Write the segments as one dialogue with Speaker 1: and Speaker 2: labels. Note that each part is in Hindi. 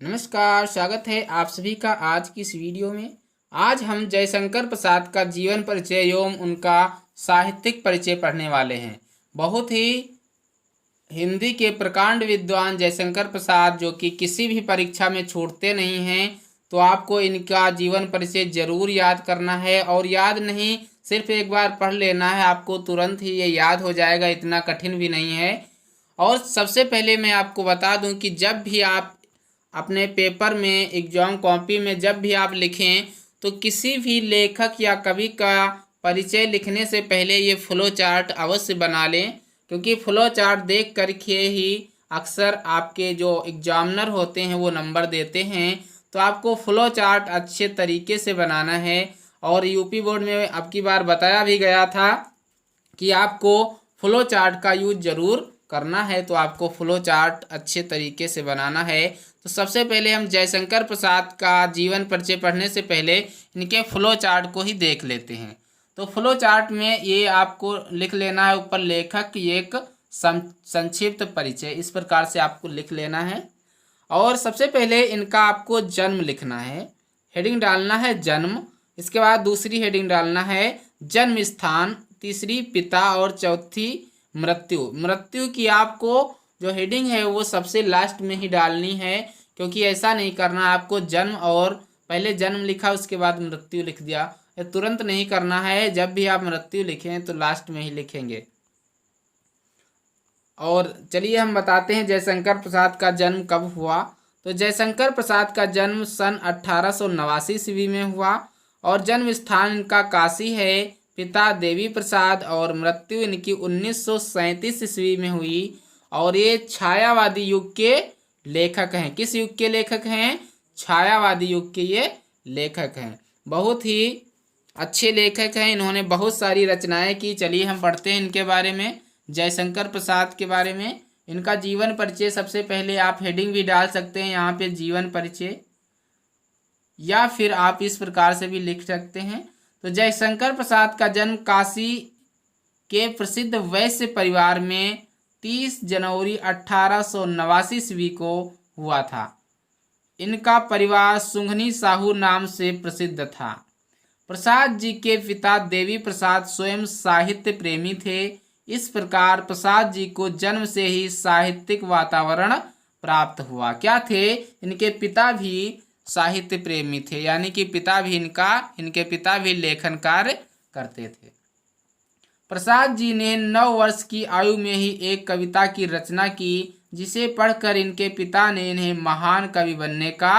Speaker 1: नमस्कार, स्वागत है आप सभी का आज की इस वीडियो में। आज हम जयशंकर प्रसाद का जीवन परिचय एवं उनका साहित्यिक परिचय पढ़ने वाले हैं। बहुत ही हिंदी के प्रकांड विद्वान जयशंकर प्रसाद, जो कि किसी भी परीक्षा में छूटते नहीं हैं, तो आपको इनका जीवन परिचय जरूर याद करना है। और याद नहीं, सिर्फ एक बार पढ़ लेना है, आपको तुरंत ही ये याद हो जाएगा, इतना कठिन भी नहीं है। और सबसे पहले मैं आपको बता दूं कि जब भी आप अपने पेपर में, एग्जाम कॉपी में जब भी आप लिखें, तो किसी भी लेखक या कवि का परिचय लिखने से पहले ये फ्लो चार्ट अवश्य बना लें, क्योंकि फ्लो चार्ट देख करके ही अक्सर आपके जो एग्जामिनर होते हैं वो नंबर देते हैं। तो आपको फ्लो चार्ट अच्छे तरीके से बनाना है। और यूपी बोर्ड में अब की बार बताया भी गया था कि आपको फ्लो चार्ट का यूज जरूर करना है, तो आपको फ्लो चार्ट अच्छे तरीके से बनाना है। तो सबसे पहले हम जयशंकर प्रसाद का जीवन परिचय पढ़ने से पहले इनके फ्लो चार्ट को ही देख लेते हैं। तो फ्लो चार्ट में ये आपको लिख लेना है, ऊपर लेखक एक संक्षिप्त परिचय, इस प्रकार से आपको लिख लेना है। और सबसे पहले इनका आपको जन्म लिखना है, हेडिंग डालना है जन्म। इसके बाद दूसरी हेडिंग डालना है जन्म स्थान, तीसरी पिता, और चौथी मृत्यु। मृत्यु की आपको जो हेडिंग है वो सबसे लास्ट में ही डालनी है, क्योंकि ऐसा नहीं करना आपको जन्म और पहले जन्म लिखा उसके बाद मृत्यु लिख दिया, ये तुरंत नहीं करना है। जब भी आप मृत्यु लिखें तो लास्ट में ही लिखेंगे। और चलिए हम बताते हैं जयशंकर प्रसाद का जन्म कब हुआ। तो जयशंकर प्रसाद का जन्म सन 1889 ईस्वी में हुआ, और जन्म स्थान इनका काशी है। पिता देवी प्रसाद, और मृत्यु इनकी 1937 ईस्वी में हुई। और ये छायावादी युग के लेखक हैं। किस युग के लेखक हैं? छायावादी युग के ये लेखक हैं। बहुत ही अच्छे लेखक हैं, इन्होंने बहुत सारी रचनाएं की। चलिए हम पढ़ते हैं इनके बारे में, जयशंकर प्रसाद के बारे में। इनका जीवन परिचय सबसे पहले आप हेडिंग भी डाल सकते हैं यहाँ पे, जीवन परिचय, या फिर आप इस प्रकार से भी लिख सकते हैं। तो जयशंकर प्रसाद का जन्म काशी के प्रसिद्ध वैश्य परिवार में 30 जनवरी 1889 ईस्वी को हुआ था। इनका परिवार सुंघनी साहू नाम से प्रसिद्ध था। प्रसाद जी के पिता देवी प्रसाद स्वयं साहित्य प्रेमी थे। इस प्रकार प्रसाद जी को जन्म से ही साहित्यिक वातावरण प्राप्त हुआ। क्या थे? इनके पिता भी साहित्य प्रेमी थे, यानी कि इनके पिता भी लेखन कार्य करते थे। प्रसाद जी ने 9 वर्ष की आयु में ही एक कविता की रचना की, जिसे पढ़कर इनके पिता ने इन्हें महान कवि बनने का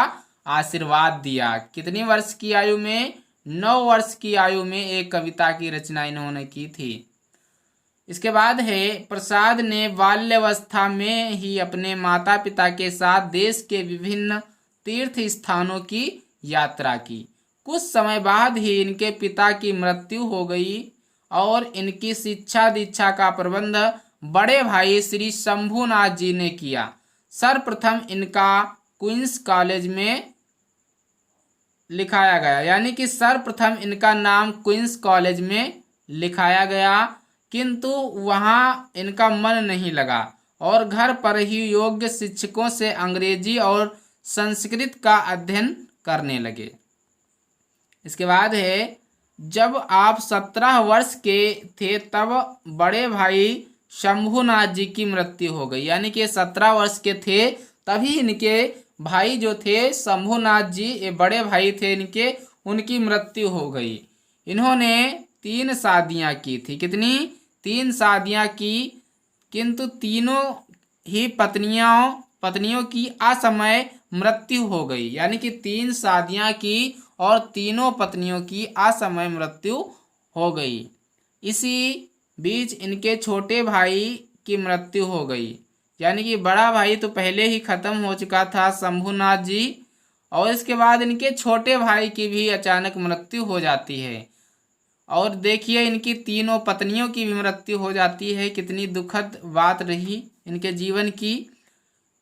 Speaker 1: आशीर्वाद दिया। कितनी वर्ष की आयु में? 9 वर्ष की आयु में एक कविता की रचना इन्होंने की थी। इसके बाद है, प्रसाद ने बाल्यावस्था में ही अपने माता पिता के साथ देश के विभिन्न तीर्थ स्थानों की यात्रा की। कुछ समय बाद ही इनके पिता की मृत्यु हो गई, और इनकी शिक्षा दीक्षा का प्रबंध बड़े भाई श्री शंभुनाथ जी ने किया। सर्वप्रथम इनका क्वींस कॉलेज में लिखाया गया, यानी कि सर्वप्रथम इनका नाम क्वींस कॉलेज में लिखाया गया, किंतु वहाँ इनका मन नहीं लगा, और घर पर ही योग्य शिक्षकों से अंग्रेजी और संस्कृत का अध्ययन करने लगे। इसके बाद है, जब आप 17 वर्ष के थे तब बड़े भाई शंभुनाथ जी की मृत्यु हो गई, यानी कि 17 वर्ष के थे तभी इनके भाई जो थे शंभुनाथ जी, ये बड़े भाई थे इनके, उनकी मृत्यु हो गई। इन्होंने 3 शादियां की थी। कितनी? 3 शादियां की, किंतु तीनों ही पत्नियों की असमय मृत्यु हो गई, यानी कि 3 शादियां की और तीनों पत्नियों की असमय मृत्यु हो गई। इसी बीच इनके छोटे भाई की मृत्यु हो गई, यानी कि बड़ा भाई तो पहले ही खत्म हो चुका था, शंभुनाथ जी, और इसके बाद इनके छोटे भाई की भी अचानक मृत्यु हो जाती है। और देखिए, इनकी तीनों पत्नियों की भी मृत्यु हो जाती है। कितनी दुखद बात रही इनके जीवन की।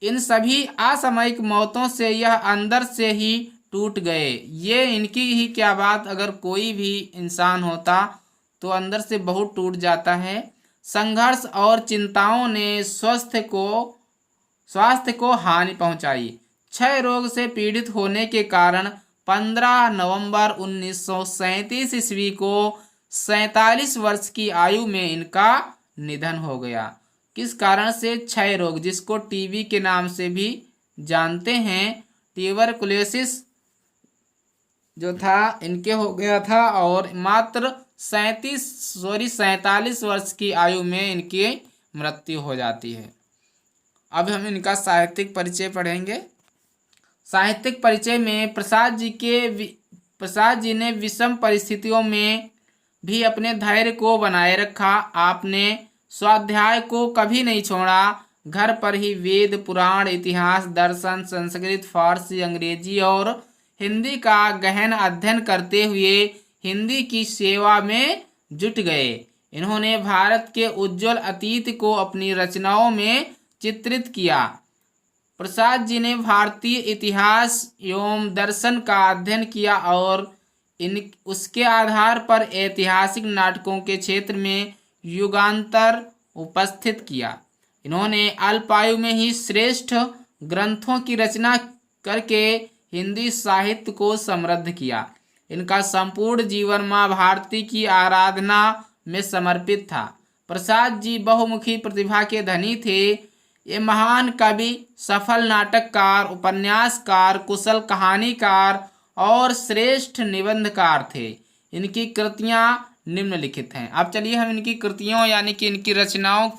Speaker 1: इन सभी असामयिक मौतों से यह अंदर से ही टूट गए। ये इनकी ही क्या बात, अगर कोई भी इंसान होता तो अंदर से बहुत टूट जाता है। संघर्ष और चिंताओं ने स्वास्थ्य को हानि पहुंचाई। क्षय रोग से पीड़ित होने के कारण 15 नवंबर 1937 ईस्वी को 47 वर्ष की आयु में इनका निधन हो गया। किस कारण से? क्षय रोग, जिसको टीबी के नाम से भी जानते हैं। ट्यूबरकुलोसिस जो था इनके हो गया था और मात्र 47 वर्ष की आयु में इनकी मृत्यु हो जाती है। अब हम इनका साहित्यिक परिचय पढ़ेंगे। साहित्यिक परिचय में प्रसाद जी ने विषम परिस्थितियों में भी अपने धैर्य को बनाए रखा। आपने स्वाध्याय को कभी नहीं छोड़ा। घर पर ही वेद, पुराण, इतिहास, दर्शन, संस्कृत, फारसी, अंग्रेजी और हिंदी का गहन अध्ययन करते हुए हिंदी की सेवा में जुट गए। इन्होंने भारत के उज्जवल अतीत को अपनी रचनाओं में चित्रित किया। प्रसाद जी ने भारतीय इतिहास एवं दर्शन का अध्ययन किया और उसके आधार पर ऐतिहासिक नाटकों के क्षेत्र में युगांतर उपस्थित किया। इन्होंने अल्पायु में ही श्रेष्ठ ग्रंथों की रचना करके हिंदी साहित्य को समृद्ध किया। इनका संपूर्ण जीवन मां भारती की आराधना में समर्पित था। प्रसाद जी बहुमुखी प्रतिभा के धनी थे। ये महान कवि, सफल नाटककार, उपन्यासकार, कुशल कहानीकार और श्रेष्ठ निबंधकार थे। इनकी कृतियां निम्नलिखित हैं। अब चलिए हम इनकी कृतियों यानी कि इनकी रचनाओं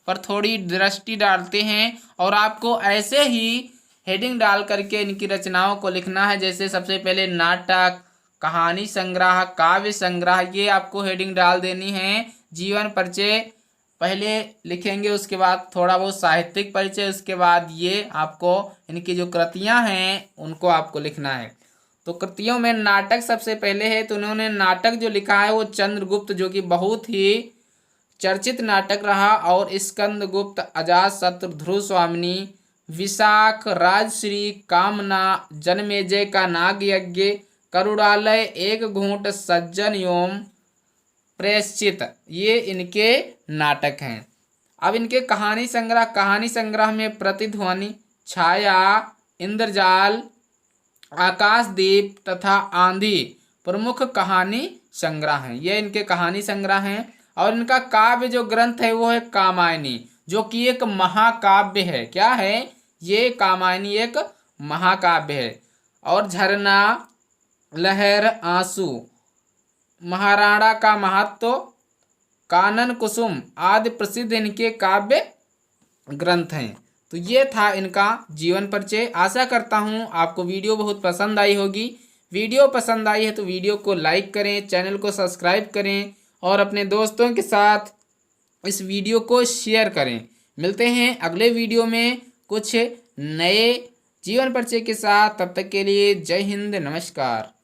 Speaker 1: पर थोड़ी दृष्टि डालते हैं और आपको ऐसे ही हेडिंग डाल करके इनकी रचनाओं को लिखना है। जैसे सबसे पहले नाटक, कहानी संग्रह, काव्य संग्रह, ये आपको हेडिंग डाल देनी है। जीवन परिचय पहले लिखेंगे, उसके बाद थोड़ा बहुत साहित्यिक परिचय, उसके बाद ये आपको इनकी जो कृतियां हैं उनको आपको लिखना है। तो कृतियों में नाटक सबसे पहले है। तो उन्होंने नाटक जो लिखा है वो चंद्रगुप्त, जो कि बहुत ही चर्चित नाटक रहा, और स्कंदगुप्त, अजातशत्रु, ध्रुव स्वामिनी, विशाख, राजश्री, कामना, जनमेजय का नाग यज्ञ, करुणालय, एक घूंट, सज्जन एवं प्रायश्चित, ये इनके नाटक हैं। अब इनके कहानी संग्रह में प्रतिध्वनि, छाया, इंद्रजाल, आकाशदीप तथा आंधी प्रमुख कहानी संग्रह हैं। ये इनके कहानी संग्रह हैं। और इनका काव्य जो ग्रंथ है वो है कामायनी, जो कि एक महाकाव्य है। क्या है ये? कामायनी एक महाकाव्य है। और झरना, लहर, आंसू, महाराणा का महत्व, कानन कुसुम आदि प्रसिद्ध इनके काव्य ग्रंथ हैं। तो ये था इनका जीवन परिचय। आशा करता हूँ आपको वीडियो बहुत पसंद आई होगी। वीडियो पसंद आई है तो वीडियो को लाइक करें, चैनल को सब्सक्राइब करें और अपने दोस्तों के साथ इस वीडियो को शेयर करें। मिलते हैं अगले वीडियो में कुछ नए जीवन परिचय के साथ। तब तक के लिए जय हिंद, नमस्कार।